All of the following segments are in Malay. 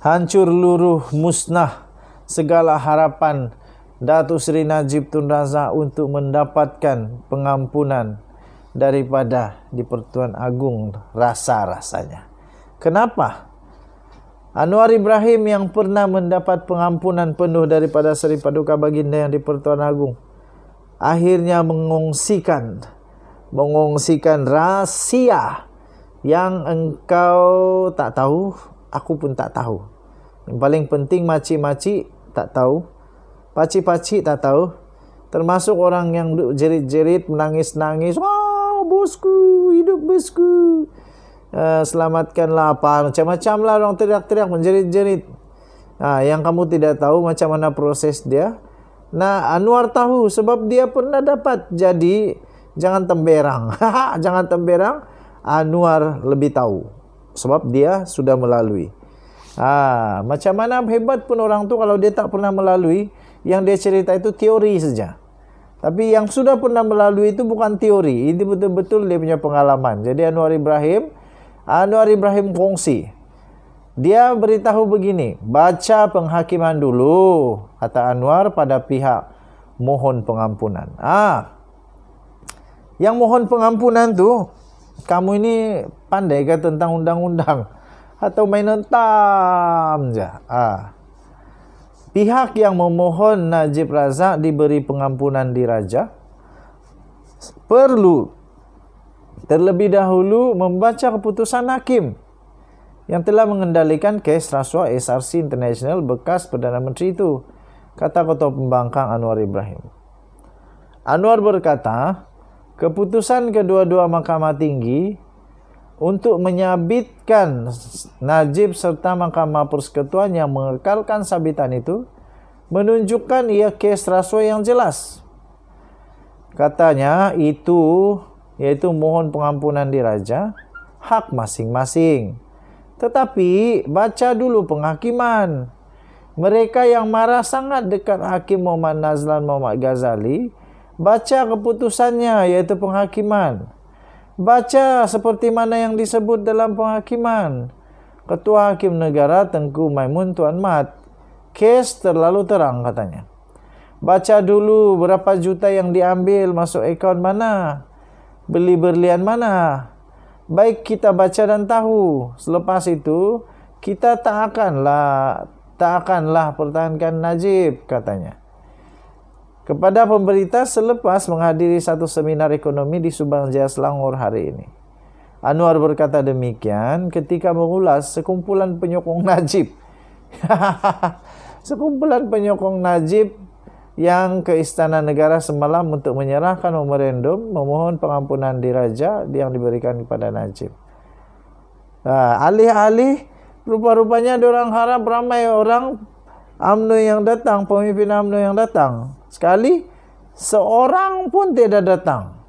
Hancur luruh musnah segala harapan Datuk Seri Najib Tun Razak untuk mendapatkan pengampunan daripada di-Pertuan Agong rasa-rasanya. Kenapa? Anwar Ibrahim yang pernah mendapat pengampunan penuh daripada Seri Paduka Baginda yang di-Pertuan Agong akhirnya mengongsikan rahsia yang engkau tak tahu, aku pun tak tahu. Yang paling penting makcik-makcik tak tahu, pakcik-pakcik tak tahu, termasuk orang yang jerit-jerit, menangis-nangis, "Wah, bosku, hidup bosku, selamatkanlah," apa macam-macam lah orang teriak-teriak, menjerit-jerit. Yang kamu tidak tahu macam mana proses dia. Nah, Anwar tahu sebab dia pernah dapat. Jadi jangan temberang. Jangan temberang. Anwar lebih tahu sebab dia sudah melalui. Macam mana hebat pun orang tu kalau dia tak pernah melalui, yang dia cerita itu teori saja. Tapi yang sudah pernah melalui itu bukan teori, itu betul-betul dia punya pengalaman. Jadi Anwar Ibrahim kongsi. Dia beritahu begini, baca penghakiman dulu, kata Anwar pada pihak mohon pengampunan. Yang mohon pengampunan tu, kamu ini pandai ke tentang undang-undang atau main entam je? Pihak yang memohon Najib Razak diberi pengampunan diraja perlu terlebih dahulu membaca keputusan hakim yang telah mengendalikan kes rasuah SRC International bekas Perdana Menteri itu, kata Ketua Pembangkang Anwar Ibrahim. Anwar berkata, keputusan kedua-dua Mahkamah Tinggi untuk menyabitkan Najib serta Mahkamah Persekutuan yang mengekalkan sabitan itu menunjukkan ia kes rasuah yang jelas. Katanya itu, yaitu mohon pengampunan diraja, hak masing-masing. Tetapi baca dulu penghakiman. Mereka yang marah sangat dekat Hakim Muhammad Nazlan Muhammad Ghazali, baca keputusannya, yaitu penghakiman. Baca seperti mana yang disebut dalam penghakiman. Ketua Hakim Negara Tengku Maimun Tuan Mat, kes terlalu terang katanya. Baca dulu berapa juta yang diambil, masuk akaun mana, beli berlian mana. Baik kita baca dan tahu. Selepas itu kita tak akanlah pertahankan Najib, katanya. Kepada pemberita selepas menghadiri satu seminar ekonomi di Subang Jaya Selangor hari ini. Anwar berkata demikian ketika mengulas sekumpulan penyokong Najib. Sekumpulan penyokong Najib yang ke Istana Negara semalam untuk menyerahkan memorandum memohon pengampunan diraja yang diberikan kepada Najib. Alih-alih rupa-rupanya diorang harap ramai orang UMNO yang datang, pemimpin UMNO yang datang. Sekali seorang pun tidak datang.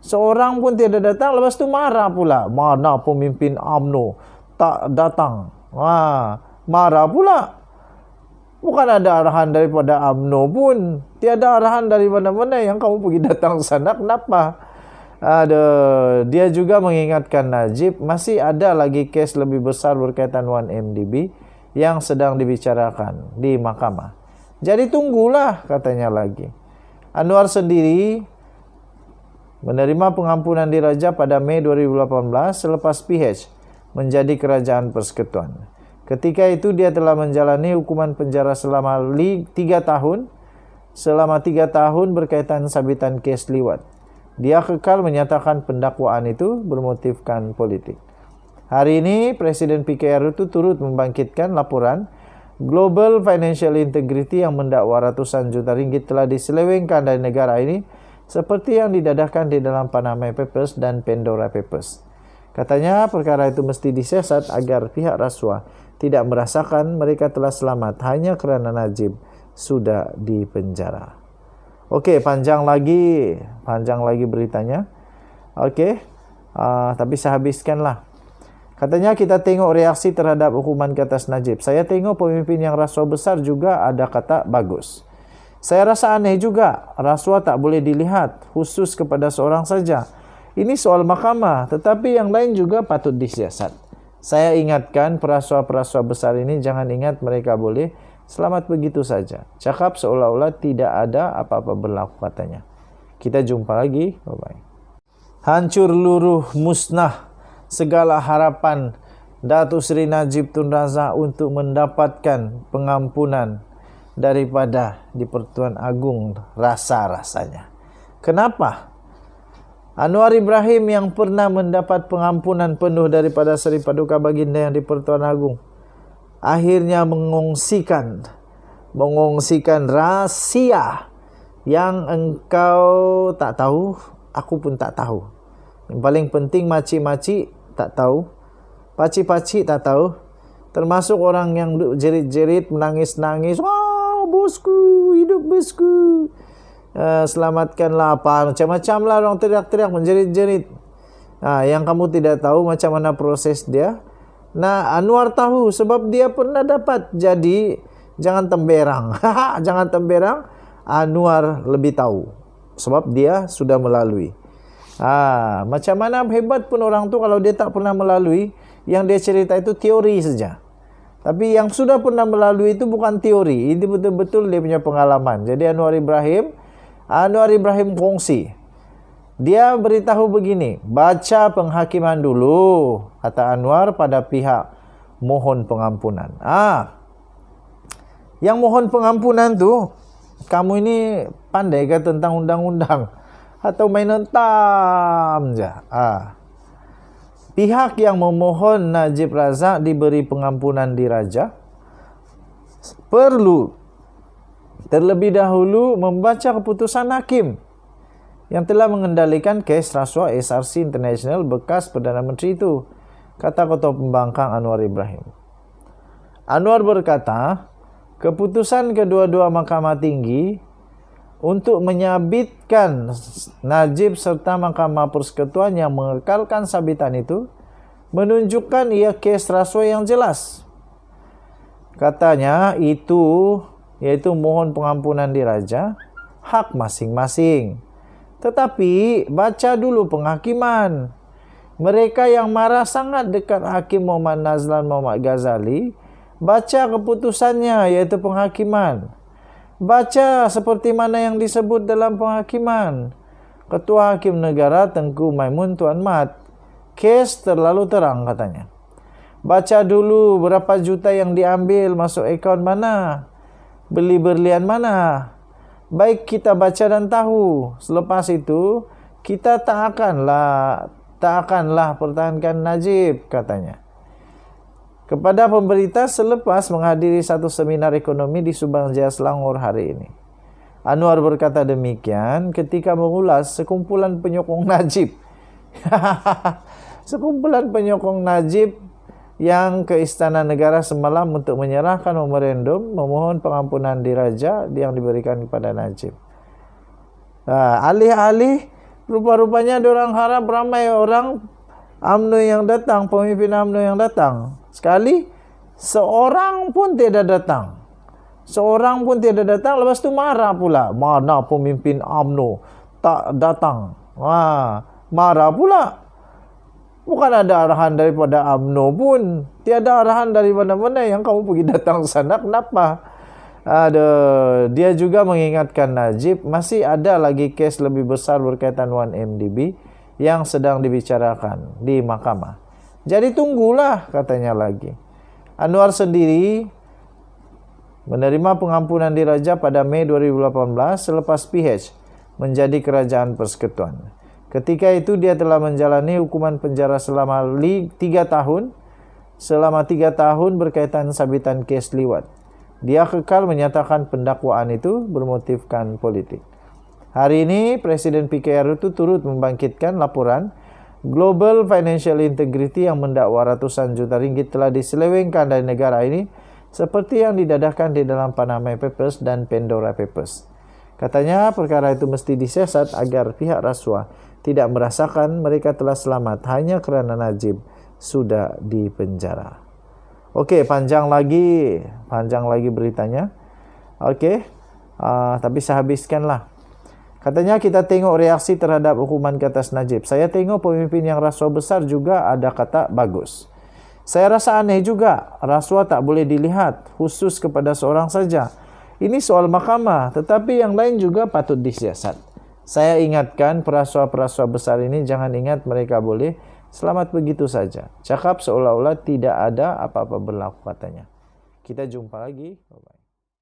Seorang pun tidak datang, lepas tu marah pula. Mana pemimpin UMNO tak datang? Marah pula. Bukan ada arahan daripada UMNO pun. Tiada arahan dari mana-mana yang kamu pergi datang sana. Kenapa? Dia juga mengingatkan Najib masih ada lagi kes lebih besar berkaitan 1MDB yang sedang dibicarakan di mahkamah. Jadi tunggulah, katanya lagi. Anwar sendiri menerima pengampunan diraja pada Mei 2018 selepas PH menjadi Kerajaan Persekutuan. Ketika itu dia telah menjalani hukuman penjara selama 3 tahun. Selama 3 tahun berkaitan sabitan kes liwat. Dia kekal menyatakan pendakwaan itu bermotifkan politik. Hari ini Presiden PKR itu turut membangkitkan laporan Global Financial Integrity yang mendakwa ratusan juta ringgit telah diselewengkan dari negara ini seperti yang didadahkan di dalam Panama Papers dan Pandora Papers. Katanya perkara itu mesti disiasat agar pihak rasuah tidak merasakan mereka telah selamat hanya kerana Najib sudah dipenjara. Okey, panjang lagi beritanya. Okey, tapi saya habiskanlah. Katanya kita tengok reaksi terhadap hukuman ke atas Najib. Saya tengok pemimpin yang rasuah besar juga ada kata bagus. Saya rasa aneh juga, rasuah tak boleh dilihat khusus kepada seorang saja. Ini soal mahkamah, tetapi yang lain juga patut disiasat. Saya ingatkan perasua-perasua besar ini, jangan ingat mereka boleh selamat begitu saja. Cakap seolah-olah tidak ada apa-apa berlaku, katanya. Kita jumpa lagi. Bye-bye. Hancur luruh, musnah segala harapan Datuk Seri Najib Tun Razak untuk mendapatkan pengampunan daripada di-Pertuan Agong, rasa-rasanya. Kenapa? Anwar Ibrahim yang pernah mendapat pengampunan penuh daripada Seri Paduka Baginda yang di-Pertuan Agong, akhirnya mengongsikan rahsia yang engkau tak tahu, aku pun tak tahu. Yang paling penting makcik-makcik tak tahu, pakcik-pakcik tak tahu, termasuk orang yang jerit-jerit, menangis-nangis, "Wah, bosku, hidup bosku, selamatkanlah," apa macam-macam lah orang teriak-teriak, menjerit-jerit. Yang kamu tidak tahu macam mana proses dia. Nah, Anwar tahu sebab dia pernah dapat. Jadi jangan temberang. Jangan temberang. Anwar lebih tahu sebab dia sudah melalui. Macam mana hebat pun orang tu, kalau dia tak pernah melalui, yang dia cerita itu teori saja. Tapi yang sudah pernah melalui itu bukan teori, itu betul-betul dia punya pengalaman. Jadi Anwar Ibrahim kongsi. Dia beritahu begini, baca penghakiman dulu, kata Anwar pada pihak mohon pengampunan. Yang mohon pengampunan tu, kamu ini pandai ke tentang undang-undang atau main entam je? Pihak yang memohon Najib Razak diberi pengampunan diraja perlu terlebih dahulu membaca keputusan hakim yang telah mengendalikan kes rasuah SRC International bekas Perdana Menteri itu, kata Ketua Pembangkang Anwar Ibrahim. Anwar berkata, keputusan kedua-dua Mahkamah Tinggi untuk menyabitkan Najib serta Mahkamah Persekutuan yang mengekalkan sabitan itu menunjukkan ia kes rasuah yang jelas. Katanya itu, yaitu mohon pengampunan diraja, hak masing-masing. Tetapi baca dulu penghakiman. Mereka yang marah sangat dekat Hakim Muhammad Nazlan Muhammad Ghazali, baca keputusannya, yaitu penghakiman. Baca seperti mana yang disebut dalam penghakiman. Ketua Hakim Negara Tengku Maimun Tuan Mat, kes terlalu terang, katanya. Baca dulu berapa juta yang diambil, masuk akaun mana, beli berlian mana. Baik kita baca dan tahu. Selepas itu kita tak akanlah pertahankan Najib, katanya. Kepada pemberita selepas menghadiri satu seminar ekonomi di Subang Jaya Selangor hari ini. Anwar berkata demikian ketika mengulas sekumpulan penyokong Najib. Sekumpulan penyokong Najib yang ke Istana Negara semalam untuk menyerahkan memorandum memohon pengampunan diraja yang diberikan kepada Najib. Alih-alih rupa-rupanya diorang harap ramai orang UMNO yang datang, pemimpin UMNO yang datang. Sekali seorang pun tidak datang. Seorang pun tidak datang, lepas tu marah pula. Mana pemimpin UMNO tak datang? Marah pula. Bukan ada arahan daripada UMNO pun. Tiada arahan dari mana-mana yang kamu pergi datang sana. Kenapa? Dia juga mengingatkan Najib masih ada lagi kes lebih besar berkaitan 1MDB yang sedang dibicarakan di mahkamah. Jadi tunggulah, katanya lagi. Anwar sendiri menerima pengampunan diraja pada Mei 2018 selepas PH menjadi Kerajaan Persekutuan. Ketika itu dia telah menjalani hukuman penjara selama 3 tahun. Selama 3 tahun berkaitan sabitan kes liwat. Dia kekal menyatakan pendakwaan itu bermotifkan politik. Hari ini Presiden PKR itu turut membangkitkan laporan Global Financial Integrity yang mendakwa ratusan juta ringgit telah diselewengkan dari negara ini seperti yang didadahkan di dalam Panama Papers dan Pandora Papers. Katanya perkara itu mesti disiasat agar pihak rasuah tidak merasakan mereka telah selamat hanya kerana Najib sudah dipenjara. Okey, panjang lagi beritanya. Okey, tapi saya habiskanlah. Katanya kita tengok reaksi terhadap hukuman ke atas Najib. Saya tengok pemimpin yang rasuah besar juga ada kata bagus. Saya rasa aneh juga, rasuah tak boleh dilihat, khusus kepada seorang saja. Ini soal mahkamah, tetapi yang lain juga patut disiasat. Saya ingatkan perasuah-perasuah besar ini, jangan ingat mereka boleh selamat begitu saja. Cakap seolah-olah tidak ada apa-apa berlaku katanya. Kita jumpa lagi. Bye-bye.